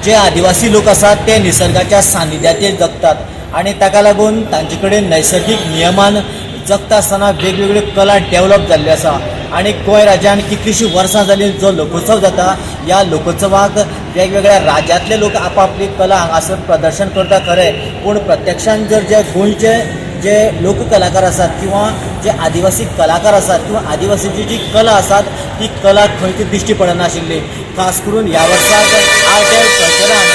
जे आदिवासी लोक असतात ते निसर्गाच्या सानिध्यातील जगतात आणि ताका लागून तांचे कडेन नैसर्गिक नियमान जगता आसतना वेगवेगळ्यो कला डेव्हलप जाल्ल्यो आसा आणि गोंय राज्यान कितलींशीं वर्सां जाली जो लोकोत्सव जाता ह्या लोकोत्सवाक वेगवेगळ्या राज्यांतले लोक आपापली कला हांगासर प्रदर्शन करता खरें पूण प्रत्यक्षान जर जे गोंयचे जे लोककलाकार आसात किंवा जे आदिवासी कलाकार आसात किंवा आदिवासीची जी कला आसात ती कला खंय तरी दिश्टी पडनाशिल्ली खास करून ह्या वर्साक आर्ट एंड कल्चरान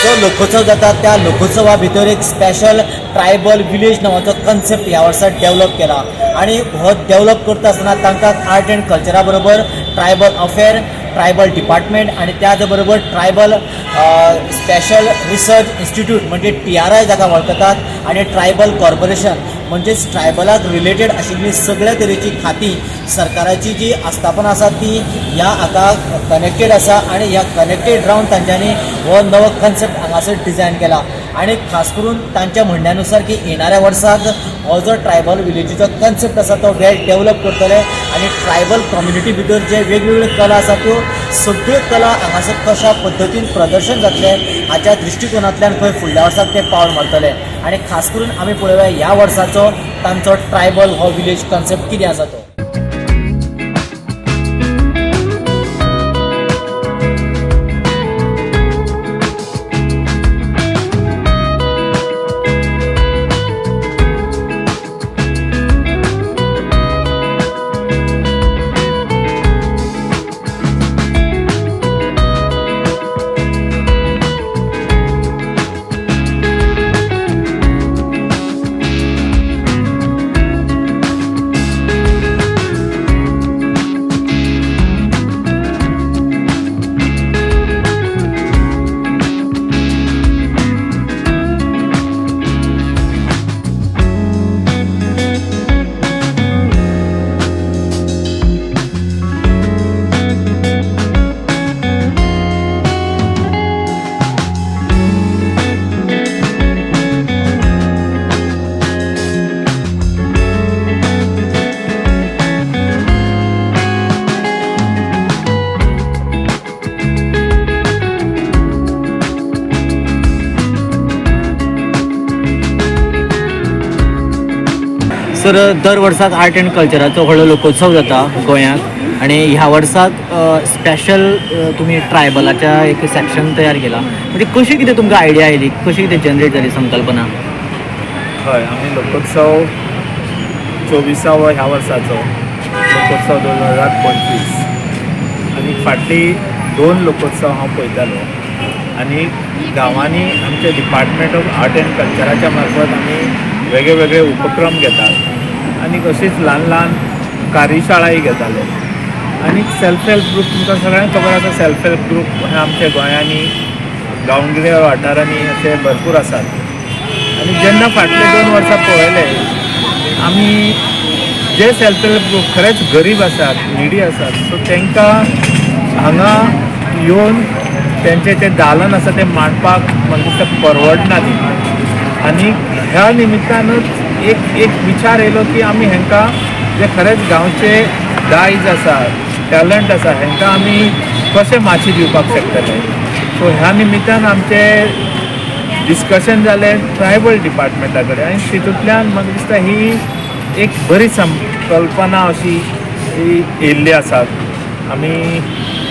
जो लोकोत्सव जाता त्या लोकोत्सवा भितर एक स्पेशल ट्रायबल विलेज नांवाचो कन्सेप्ट ह्या वर्सा डेव्हलप केला आणि हो डेव्हलप करता आसतना तांकां आर्ट एंड कल्चरा बरोबर ट्रायबल अफेर ट्रायबल डिपार्टमेंट आणि त्याच बरोबर ट्रायबल स्पेशल रिसर्च इन्स्टिट्यूट म्हणजे TRI जाका वळखतात आणि ट्रायबल कॉर्पोरेशन म्हणजेच ट्रायबलाक रिलेटेड आशिल्लीं सगळ्या तरेची खातीं सरकाराची जी आस्थापना आसा ती ह्या हाका कनेक्टेड आसा आणि ह्या कनेक्टेड रावन तांच्यांनी हो नवो कन्सेप्ट हांगासर डिझायन केला आणि खास करून तांच्या म्हणण्यानुसार की येणाऱ्या वर्साक हो जो ट्रायबल विलेजीचो कन्सेप्ट आसा तो वेल डेव्हलप करतले आणि ट्रायबल कम्युनिटी भितर जे वेगवेगळ्यो कला आसा त्यो सगळ्यो कला हांगासर कशा पद्दतीन प्रदर्शन जातले हाच्या दृश्टिकोनांतल्यान खंय फुडल्या वर्साक ते पावल मारतले आणि खास करून आमी पळयल्या ह्या वर्साचो तांचो ट्रायबल हो विलेज कन्सेप्ट कितें आसा तो सर दर वर्साक आर्ट एंड कल्चराचो व्हडलो लोकोत्सव जाता गोंयांत आणि ह्या वर्साक स्पेशल तुमी ट्रायबलाच्या एक सेक्शन तयार केला म्हणजे कशी कितें तुमकां आयडिया आयली कशी कितें जनरेट जाली संकल्पना हय आमी लोकोत्सव 24वा ह्या वर्साचो लोकोत्सव 2025 आनी फाटली 2 लोकोत्सव हांव पळयतालो आनी गांवांनी आमचे डिपार्टमेंट ऑफ आर्ट एंड कल्चराच्या मार्फत आमी वेगळे वेगळे उपक्रम घेतात आनी अशीच ल्हान ल्हान कार्यशाळाय घेताले आनी सेल्फ हेल्प ग्रूप तुमकां सगळ्यांक खबर आसा सेल्फ हेल्प ग्रूप हे आमच्या गोंयांनी गांवगिऱ्या वाठारांनी अशे भरपूर आसात आनी जेन्ना फाटले 2 वर्सां पळयले आमी जे सेल्फ हेल्प ग्रूप खरेंच गरीब आसात निडी आसात सो तांकां हांगा येवन तेंचें तें दालन आसा तें मांडपाक म्हाका दिसता परवडना ती आनी ह्या निमित्तानूच एक विचार येयलो की आमी हांकां जे खरेंच गांवचे दायज आसा टॅलंट आसा हांकां आमी कशें माची दिवपाक शकतले सो ह्या निमित्तान आमचें डिस्कशन जालें ट्रायबल डिपार्टमेंटा कडेन आनी तितूंतल्यान म्हाका दिसता ही एक बरी संकल्पना अशी येयल्ली आसा आमी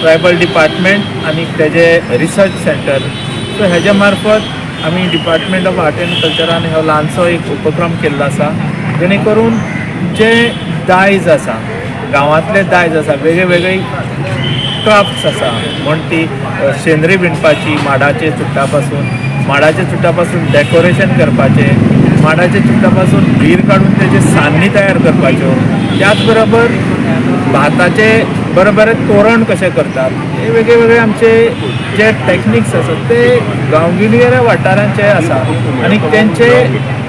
ट्रायबल डिपार्टमेंट आनी तेजे रिसर्च सेंटर सो हेज्या मार्फत आमी डिपार्टमेंट ऑफ आर्ट एंड कल्चरान हो ल्हानसो एक उपक्रम केल्लो आसा जेणे करून जे दायज आसा गांवांतले दायज आसा वेगळे वेगळे क्राफ्ट्स आसा म्हण ती शेंद्री विणपाची माडाचे चुट्टा पासून डेकोरेशन करपाचें माडाच्या चुट्टा पासून बीर काडून तेजे सान्नी तयार करपाच्यो त्याच बरोबर भाताचे बरोबर तोरण कशें करतात हे वेगळे वेगळे आमचे जे टॅक्निक्स आसात ते गांवगिऱ्या वाठारांचे आसा आनी तेंचे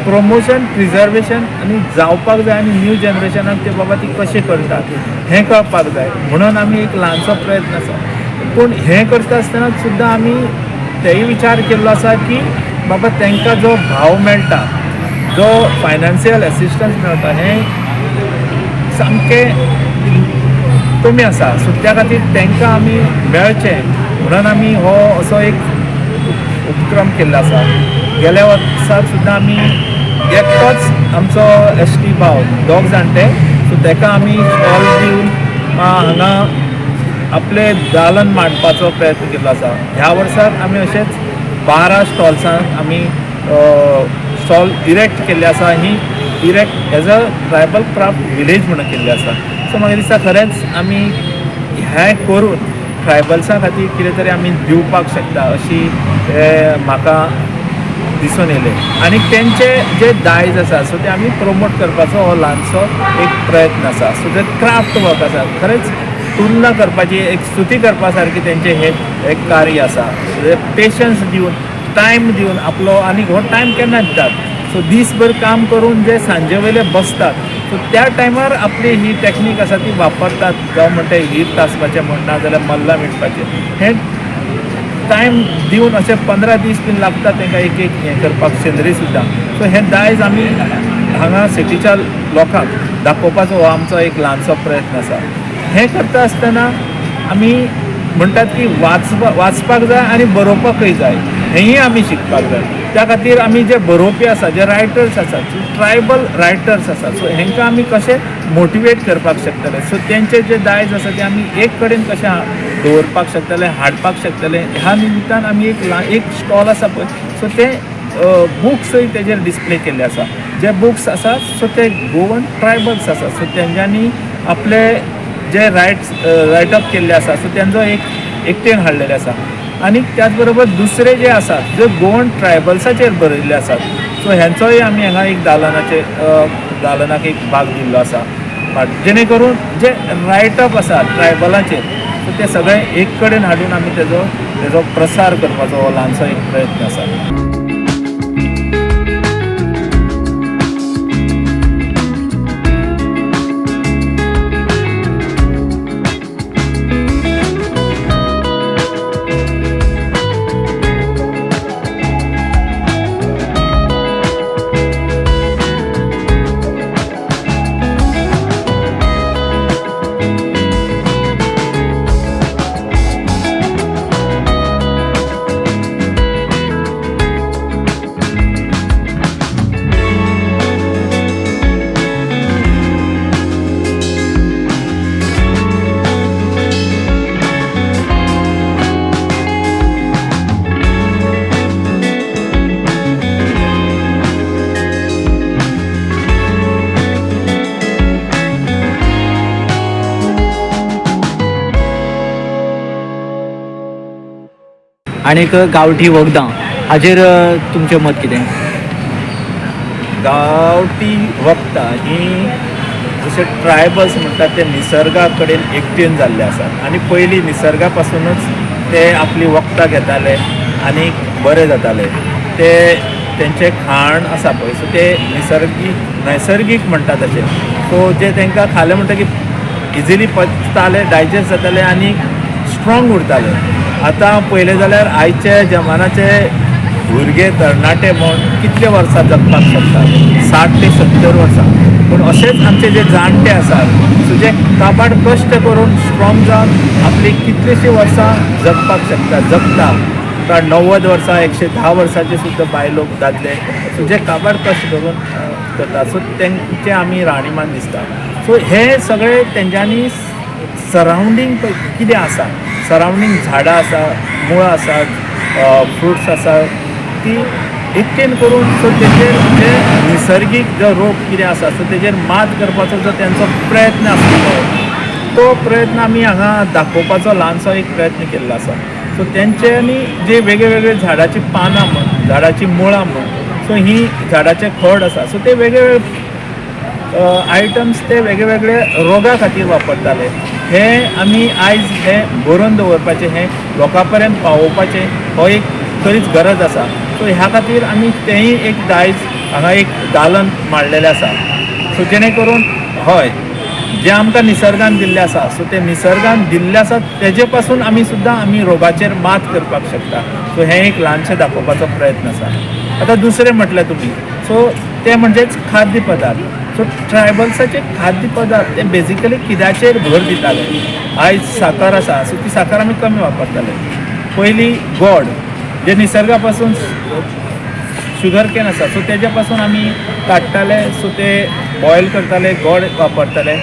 प्रमोशन प्रिजर्वेशन आनी जावपाक जाय आनी न्यू जनरेशनाक ते बाबा ती कशें करतात हें कळपाक जाय म्हणून आमी एक ल्हानसो प्रयत्न आसा पूण हें करता आसतना सुद्दां आमी तेय विचार केल्लो आसा की बाबा तांकां जो भाव मेळटा जो फायनान्शियल एसिस्टन्स मेळटा हें सामकें कमी आसा सो त्या खातीर तांकां आमी मेळचें म्हणून आमी हो असो एक उपक्रम केल्लो आसा. गेल्या वर्साक सुद्दां आमी एकटोच आमचो ST भाव दोग जाणटे सो ताका आमी स्टॉल दिवन हांगा आपले दालन मांडपाचो प्रयत्न केल्लो आसा. ह्या वर्साक आमी अशेंच 12 स्टॉल्सांक आमी स्टॉल इरेक्ट केल्ले आसा. ही erect as a tribal craft village म्हणून केल्ली आसा. सो म्हाका दिसता खरेंच आमी हें करून ट्रायबल्सां खातीर कितें तरी आमी दिवपाक शकता अशी म्हाका दिसून येयलें. आनी तेंचे जे दायज आसा सो ते आमी प्रमोट करपाचो हो ल्हानसो एक प्रयत्न आसा. सो जे क्राफ्ट वर्क आसा खरेंच तुलना करपाची एक स्तुती करपा सारकी तेंचे हे एक कार्य आसा. पेशन्स दिवन टायम दिवन आपलो आनी हो टायम केन्ना दितात सो दीसभर काम करून जे सांजे वेले बसतात सो त्या टायमार आपली ही टॅक्नीक आसा ती वापरतात. जावं म्हणटा हीर तासपाचें म्हणना जाल्यार मल्लां विणपाचें हें टायम दिवन अशें 15 दीस बीन लागतात तांकां एक हें करपाक सिनरी सुद्दां. सो हें दायज आमी हांगा सिटीच्या लोकांक दाखोवपाचो हो आमचो एक ल्हानसो प्रयत्न आसा. हें करता आसतना आमी म्हणटात की वाचपाक जाय आनी बरोवपाकय जाय हेंय आमी शिकपाक जाय. त्या खातीर आमी जे बरोवपी आसा जे रायटर्स आसात ट्रायबल रायटर्स आसात सो हेंकां आमी कशें मोटिवेट करपाक शकतले. सो तेंचे जे दायज आसा ते आमी एक कडेन कशें दवरपाक शकतले हाडपाक शकतले. ह्या निमित्तान आमी एक स्टॉल आसा पळय सो ते बुक्सय तेजेर डिस्प्ले केल्ले आसा. जे बुक्स आसा सो ते गोवन ट्रायबल्स आसा सो तेंच्यांनी आपले जे रायटअप केल्ले आसा सो तेंचो एक एकटेन हाडलेले आसा. आनी त्याच बरोबर दुसरे जे आसात जे गोवन ट्रायबल्साचेर बरयल्ले आसात सो हेंचोय आमी हांगा एक दालनाक एक भाग दिल्लो आसा जेणे करून जे रायटअप आसा ट्रायबलाचेर सो ते सगळे एक कडेन हाडून आमी तेजो प्रसार करपाचो हो ल्हानसो एक प्रयत्न आसा. आनीक गांवठी वखदां हाजेर तुमचें मत कितें? गांवठी वखदां ही जशे ट्रायबल्स म्हणटात ते निसर्गा कडेन एकटेन जाल्ले आसात आनी पयलीं निसर्गा पासूनच ते आपली वखदां घेताले आनी बरे जाताले. ते तेंचे खाण आसा पळय सो ते नैसर्गीक म्हणटात तशें. सो जे तांकां खालें म्हणटकीर इजिली पचताले डायजेस्ट जाताले आनी स्ट्रॉंग उरताले. आतां पळयलें जाल्यार आयचे जमानाचे भुरगे तरणाटे म्हण कितले वर्सां जगपाक शकतात 60 ते 70 वर्सां. पूण अशेंच आमचे जे जाणटे आसात सो जे काबाड कश्ट करून स्ट्रॉंग जावन आपली कितलीशीं वर्सां जगपाक जगता 90 वर्सां 110 वर्सांचे सुद्दां बायलो दादले सो जे काबाड कश्ट करून करता सो तेंचे आमी राणीमान दिसता. सो हे सगळे तेंच्यांनी सरावंडींग कितें आसा सरावंडींग झाडां आसा मुळां आसात फ्रुट्स आसा ती एकटेन करून सो तेजेर जे निसर्गीक जो रोग कितें आसा सो तेजेर मात करपाचो जो तेंचो प्रयत्न आसलो तो प्रयत्न आमी हांगा दाखोवपाचो ल्हानसो एक प्रयत्न केल्लो आसा. सो तेंच्यांनी जे वेगळे झाडाची पानां म्हण झाडाची मुळां म्हण सो ही झाडाचे खोड आसा सो ते वेगळे आयटम्स ते वेगळे रोगा खातीर वापरताले. हे आमी आयज हे बरोवन दवरपाचें हे लोकां पर्यंत पावोवपाचें हो एक खरीच गरज आसा. सो ह्या खातीर आमी तेंय एक दायज हांगा एक दालन मांडलेलें आसा. सो जेणे करून हय जे आमकां निसर्गान दिल्लें आसा सो ते निसर्गान दिल्लें आसा तेजे पासून आमी सुद्दां आमी रोगाचेर मात करपाक शकता. सो हें एक ल्हानशें दाखोवपाचो प्रयत्न आसा. आतां दुसरें म्हटलें तुमी सो ते म्हणजेच खाद्य पदार्थ. सो ट्रायबल्साचे खाद्य पदार्थ ते बेजिकली कित्याचेर भर दिताले. आयज साकर आसा सो ती साकर आमी कमी वापरताले. पयलीं गोड जे निसर्गा पासून शुगर केन आसा सो तेज्या पासून आमी काडटाले सो ते बॉयल करताले गोड वापरताले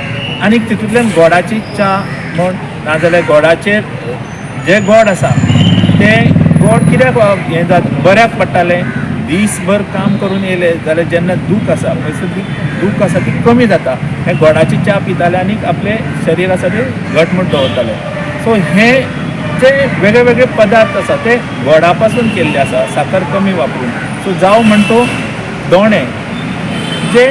आनी तितूंतल्यान गोडाची च्या म्हण नाजाल्यार गोडाचेर जे गोड आसा ते गोड कित्याक हें जात बऱ्याक पडटालें दीसभर काम करून येयले जाल्यार जेन्ना दूख आसा पळय दूख आसा ती कमी जाता हें गोडाची च्या पिताले आनी आपले शरीर आसा ते घटमूट दवरताले सो हे जे वेगळे वेगळे पदार्थ आसा ते गोडा पासून केल्ले आसा साखर कमी वापरून सो जावं म्हणटो दोणे जे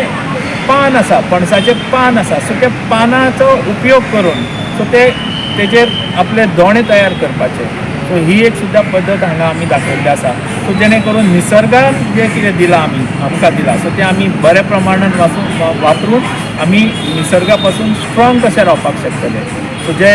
पान आसा पणसाचें पान आसा सो त्या पानाचो उपयोग करून सो तेजेर आपले दोणे तयार करपाचे सो ही एक सुद्दां पद्दत हांगा आमी दाखयल्ली आसा सो जेणे करून निसर्गान जे कितें दिलां आमकां दिलां सो तें आमी बऱ्या प्रमाणान वापरून आमी निसर्गा पासून स्ट्रॉंग कशें रावपाक शकतले सो जे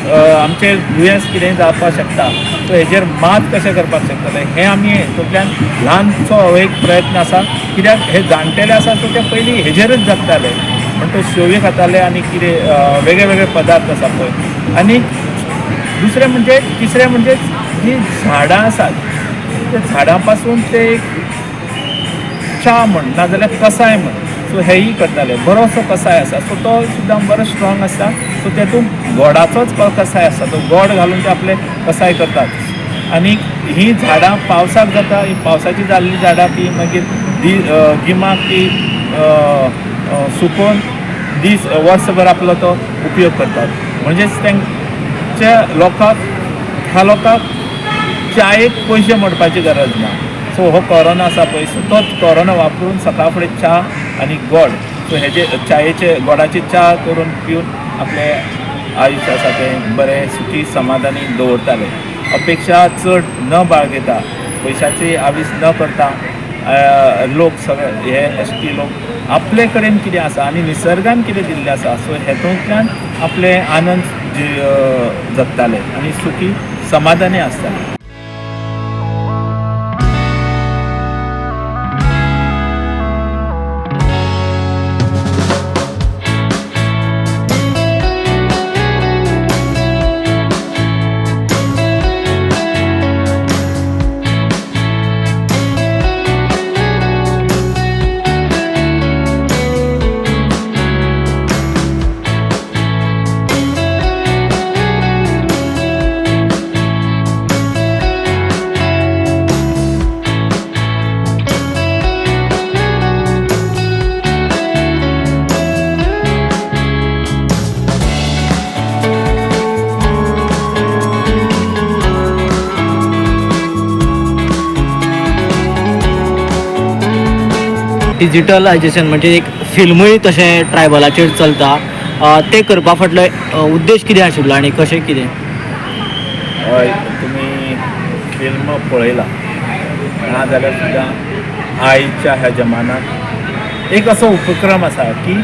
आमचें दुयेंस कितें जावपाक शकता सो हेजेर मात कशें करपाक शकतले हें आमी हितूंतल्यान ल्हानसो हो एक प्रयत्न आसा कित्याक हे जाणटेले आसा सो ते पयलीं हेजेरच जगताले म्हणटो शेव्यो खाताले आनी कितें वेगळे वेगळे पदार्थ आसा पळय आनी दुसरें म्हणजे तिसरें म्हणजे जी झाडां आसात त्या झाडां पासून ते एक च्या म्हण नाजाल्यार कसाय म्हण सो हेयी करताले बरोसो कसाय आसा सो तो सुद्दां बरो स्ट्रॉंग आसता सो तेतूंत गोडाचोच कसाय आसता तो गोड घालून ते आपले कसाय करतात आनी ही झाडां पावसाक जाता ही पावसाची जाल्ली झाडां ती मागीर गिमाक ती सुकोवन वर्सभर आपलो तो उपयोग करतात म्हणजेच तेंच्या ह्या लोकांक च्यायेक पयशे मोडपाची गरज ना सो हो कोरोना आसा पळय सो तोच कोरोना वापरून सकाळ फुडें च्या आनी गोड सो हेजे च्यायेचे गोडाची च्या करून पिवन आपले आयुश्य आसा तें बरें सुखी समाधानी दवरताले अपेक्षा चड न बाळगिता पयशाची आवीस न करता लोक सगळे हे एसटी लोक आपले कडेन कितें आसा आनी निसर्गान कितें दिल्लें आसा सो हेतूंतल्यान आपले आनंद जगताले आनी सुखी समाधानी आसताले डिजिटलायजेशन म्हणजे एक फिल्मूय तशें ट्रायबलाचेर चलता ते करपा फाटलो उद्देश कितें आशिल्लो आनी कशें कितें हय तुमी फिल्म पळयला ना जाल्यार सुद्दां आयच्या ह्या जमानात एक असो उपक्रम आसा की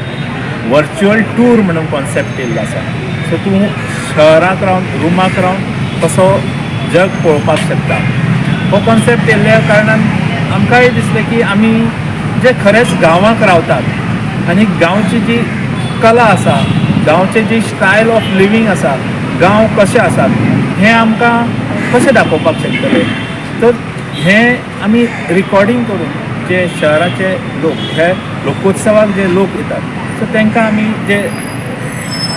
वर्च्युअल टूर म्हणून कॉन्सेप्ट येयल्लो आसा सो तूं शहराक रावन रुमाक रावन कसो जग पळोवपाक शकता हो कॉन्सेप्ट येयल्ल्या कारणान आमकांय दिसलें की आमी जे खरेंच गांवांत रावतात आनी गांवची जी कला आसा गांवचे जी स्टायल ऑफ लिवींग आसा गांव कशे आसात हें आमकां कशें दाखोवपाक शकतले तर हें आमी रिकॉर्डिंग करून जे शहराचे लोक हे लोकोत्सवाक जे लोक येतात सो तांकां आमी जे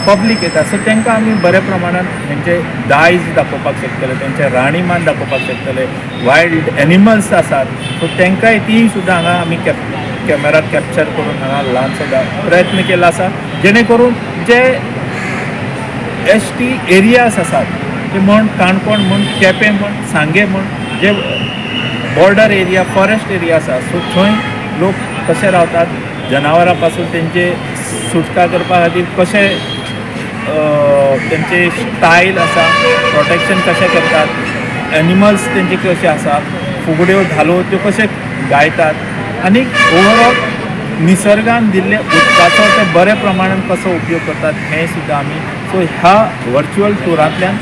पब्लीक येता सो तांकां आमी बऱ्या प्रमाणान हेंचे दायज दाखोवपाक शकतले तेंचे राणीमान दाखोवपाक शकतले वायल्ड एनिमल्स आसात सो तांकांय तीय सुद्दां हांगा आमी कॅमेरा कॅप्चर करून हांगा ल्हानसो प्रयत्न केला आसा जेणे करून जे एसटी एरियाज आसात ते म्हण काणकोण म्हण केपें म्हण सांगे म्हण जे बॉर्डर एरिया फॉरेस्ट एरिया आसा सो थंय लोक कशे रावतात जनावरां पासून तेंचे सुटका करपा खातीर कशें तेंचे स्टायल आसा प्रोटेक्शन कशें करतात एनिमल्स तेंचे कशे आसा फुगड्यो धालो त्यो कशे गायतात आनी ओवरऑल निसर्गान दिल्ले उदकाचो ते बरे प्रमाणान कसो उपयोग करतात हें सुद्दां आमी सो ह्या वर्च्युअल टुरांतल्यान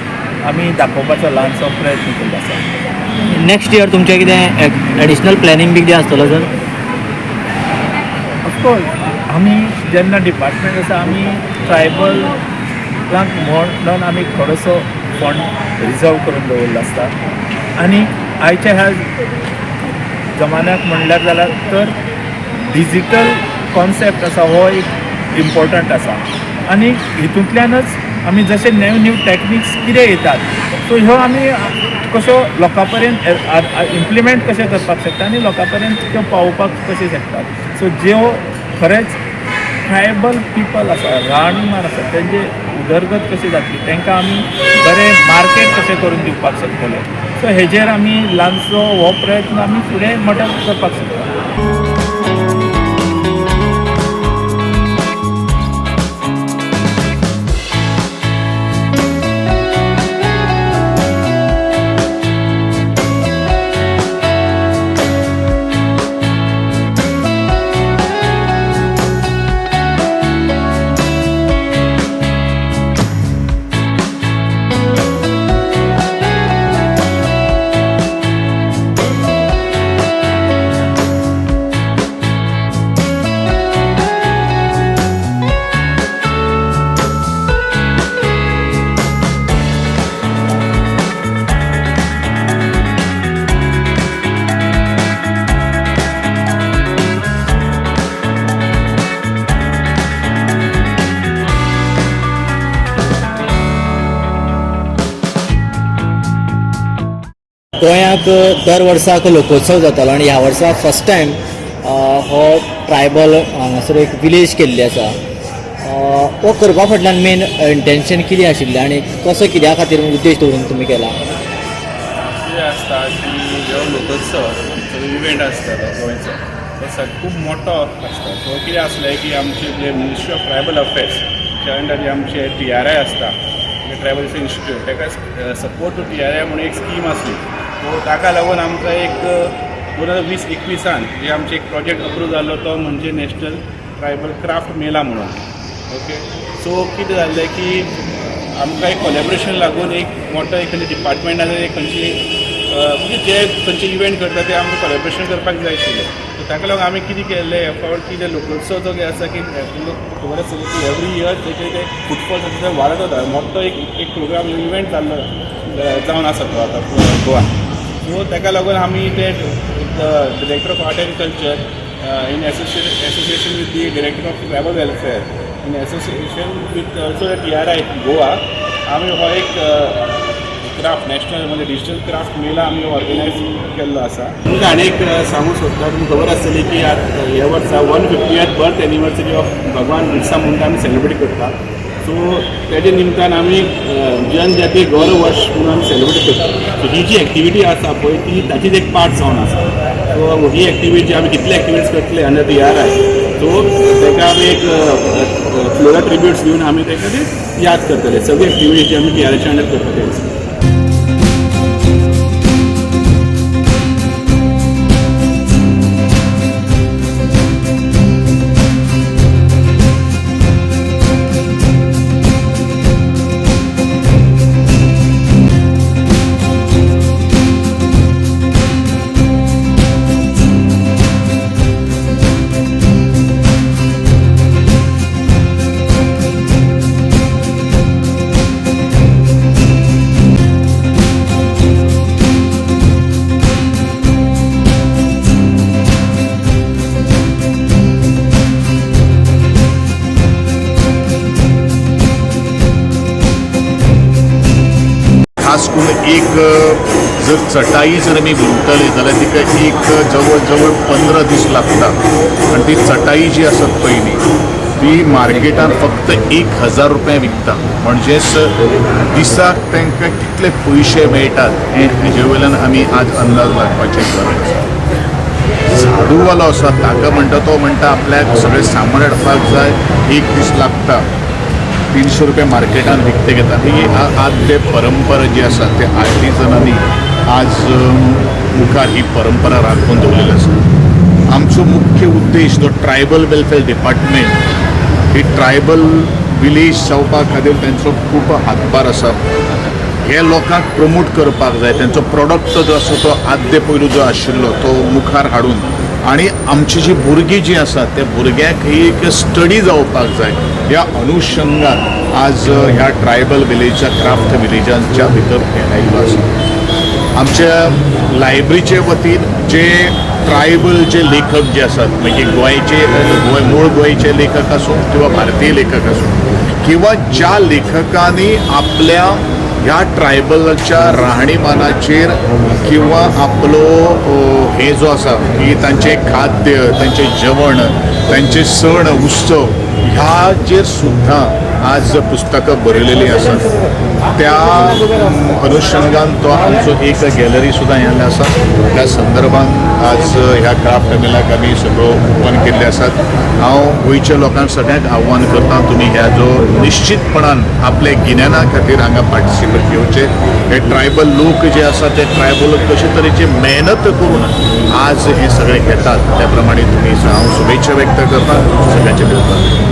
आमी दाखोवपाचो ल्हानसो प्रयत्न केल्लो आसा नेक्स्ट इयर तुमचें कितें एडिशनल प्लॅनिंग बी कितें आसतलो सर ऑफकोर्स आमी जेन्ना डिपार्टमेंट आसा आमी ट्रायबलांक म्हणून आमी थोडोसो फंड रिजर्व करून दवरलो आसता आनी आयच्या ह्या जमान्याक म्हणल्यार जाल्यार तर डिजिटल कॉन्सेप्ट आसा हो एक इम्पॉर्टंट आसा आनी हितूंतल्यानच आमी जशे न्यू टॅक्निक्स कितें येतात सो ह्यो आमी कशो लोकां पर्यंत इम्प्लिमेंट कशें करपाक शकता आनी लोकां पर्यंत त्यो पावोवपाक कशें शकतात सो ज्यो खरेंच ट्रायबल पिपल आसा राहणीमान आसा तेंचे उदरगत कशी जातली तांकां आमी बरें मार्केट कशें करून दिवपाक शकतले सो हेजेर आमी ल्हानसो हो प्रयत्न आमी फुडें मोठो करपाक शकता. गोंयाक दर वर्साक लोकोत्सव जातालो आनी ह्या वर्सा फर्स्ट टायम हो ट्रायबल हांगासर एक विलेज केल्ली आसा. हो करपा फाटल्यान मेन इंटेंशन कितें आशिल्लें आनी कसो कित्या खातीर उद्देश दवरून तुमी केला? कितें आसता की जो लोकोत्सव जो इव्हेंट आसता तो गोंयचो तो खूब मोठो आसता. सो कितें आसलें की आमचे जे मिनिस्ट्री ऑफ ट्रायबल अफेर्स त्या अंडर जे आमचे TRI आसता ट्रायबल इन्स्टिट्यूट ताका सपोर्ट टू TRI म्हणून एक स्कीम आसली सो ताका लागून आमकां एक 2020-21 जे आमचे एक प्रोजेक्ट अप्रूव जाल्लो तो म्हणजे नॅशनल ट्रायबल क्राफ्ट मेला म्हणून. ओके सो कितें जाल्लें की आमकां एक कोलॅबोरेशन लागून एक मोठो एक खंयच्या डिपार्टमेंटान एक खंयची म्हणजे जे खंयचे इव्हेंट करता ते आमकां कोलॅबोरेशन करपाक जाय आशिल्लें सो ताका लागून आमी कितें केल्लें एफर्ट की जे लोकोत्सव जो आसा की खबर आसा की एवरी इयर तेचे ते फुटफॉल ते वाडत वता मोठो एक प्रोग्राम इव्हेंट जाल्लो जावन आसा तो आतां गोवान. सो ताका लागून आमी ते director of art end culture in association with the director of tribal welfare in association with also TRI Goa आमी हो एक क्राफ्ट नॅशनल म्हणजे डिजिटल क्राफ्ट मेला आमी ऑर्गनायज केल्लो आसा. तुमकां आनी एक सांगूंक सोदता तुमकां खबर आसतली की ह्या वर्सा 150th बर्थ एनिवर्सरी ऑफ भगवान बिरसा मुंडा आमी सेलिब्रेट करता. सो तेजे निमतान आमी जनजाती गौरव वर्ष म्हणून आमी सेलिब्रेट करता. सो ही जी एक्टिविटी आसा पळय ती ताचीच एक पार्ट जावन आसा. सो ही एक्टिविटी आमी कितले एक्टिविटीज करतले अंडर TRI सो ताका आमी एक फ्लोरल ट्रिब्यूट्स दिवन आमी ताका ते याद करतले सगळी एक्टिविटी जी आमी TRIच्या अंडर करतले. खास करून एक जर चटाई जर आमी विणटले जाल्यार तिका एक जवळ जवळ 15 दीस लागतात आनी ती चटाई जी आसत पयली ती मार्केटान फक्त 1000 रुपया विकता. म्हणजेच दिसाक तांकां कितले पयशे मेळटात हेजे वयल्यान आमी आज अंदाज लागपाचें गरज. झाडूवालो आसा ताका म्हणटा तो म्हणटा आपल्याक सगळें सामान हाडपाक जाय 1 दीस लागता 300 रुपया मार्केटान विकते घेता. ही आदले परंपरा जी आसा ते आर्टिजनांनी आज मुखार ही परंपरा राखून दवरलेली आसा. आमचो मुख्य उद्देश जो ट्रायबल वेलफेअर डिपार्टमेंट ही ट्रायबल विलेज जावपा खातीर तांचो खूब हातभार आसा. हे लोकांक प्रमोट करपाक जाय तांचो प्रॉडक्ट जो आसा तो आदले पयलू जो आशिल्लो तो मुखार हाडून आनी आमची जी भुरगीं जी आसात त्या भुरग्यांक ही एक स्टडी जावपाक जाय ह्या अनुशंगान आज ह्या ट्रायबल विलेजा क्राफ्ट विलेजांच्या भितर हे आयिल्लो आसा. आमच्या लायब्ररीचे वतीन जे ट्रायबल जे लेखक जे असतात म्हणजे मूळ गोंयचे लेखक असो किंवा भारतीय लेखक असो किंवा ज्या लेखकांनी आपल्या ह्या ट्रायबलच्या राहणीमानाचेर किंवा आपलो हे जो आसा की तांचे खाद्य तांचे जेवण तांचे सण उत्सव ह्याचेर सुद्दां आज पुस्तकां बरयलेलीं आसात त्या अनुशंगान तो आमचो एक गॅलरी सुद्दां येयल्ले आसा त्या संदर्भान आज ह्या क्राफ्ट मेलाक आमी सगळो ओपन केल्ले आसात हांव गोंयच्या लोकांक सगळ्यांक आव्हान करता तुमी ह्या जो निश्चितपणान आपल्या गिन्याना खातीर हांगा पार्टिसिपेट घेवचे हे ट्रायबल लोक जे आसात ते ट्रायबल लोक कशे तरेची मेहनत करून आज हे सगळे घेतात त्या प्रमाणे तुमी हांव शुभेच्छा व्यक्त करता सगळ्यांचे देवता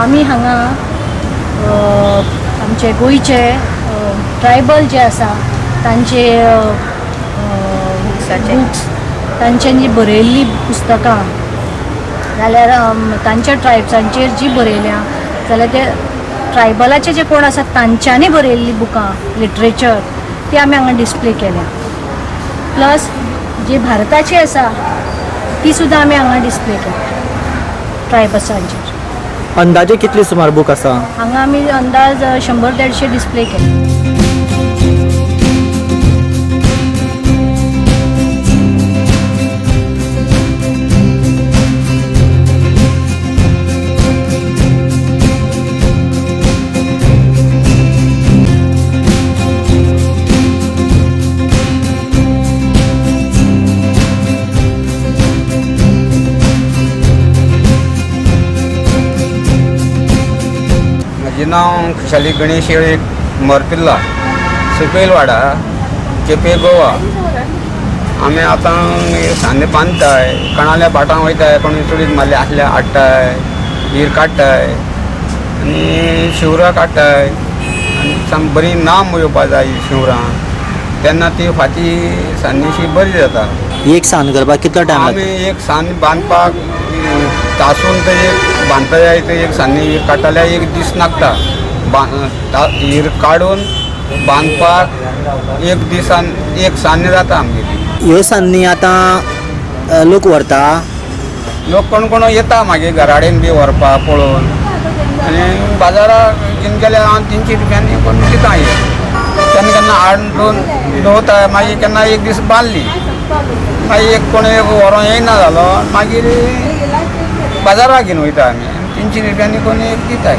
आमी हांगा आमचे गोंयचे ट्रायबल जे आसा तांचे बुक्स तांच्यांनी बरयल्लीं पुस्तकां जाल्यार तांच्या ट्रायब्सांचेर जी बरयल्या जाल्यार ते ट्रायबलाचे जे कोण आसात तांच्यांनी बरयल्लीं बुकां लिटरेचर ती आमी हांगा डिस्प्ले केल्या प्लस जी भारताची आसा ती सुद्दां आमी हांगा डिस्प्ले केल्या ट्रायबल्सांचेर अंदाजे कितली सुमार बूक आसा हांगा आमी अंदाज 100-150 डिस्प्ले केले म्हजें नांव खुशाली गणेश येळेक मोरपिल्ला सकयलवाडा केपें गोवा आमी आतां सान्ने बांदताय कोणाल्या भाटां वयताय कोणी चुडीत मारले आसल्या हाडटाय हीर काडटाय आनी शिवरां काडटाय आनी साम बरी नाम येवपा जाय शिवरां तेन्ना ती फाटी सान्नीशी बरी जाता एक सान करपाक कितलो टायम आमी एक सान बांदपाक तासून ते एक बांदता जाय ते एक सान्नी हीर काडटा जाल्यार एक दीस लागता हीर काडून बांदपाक एक दिसान एक सान्नी जाता आमगेली ह्यो सान्नी आतां लोक व्हरता लोक कोण कोण येता मागीर घराडेन बी व्हरपाक पळोवन आनी बाजाराक घेवन गेल्यार हांव 300 रुपयांनी कोण दिता केन्ना केन्ना हाडून दवरता मागीर केन्ना एक दीस बांदली मागीर एक कोण एक व्हरों येयना जालो मागीर बाजाराक घेवन वयता आमी 300 रुपयांनी कोणी एक दिताय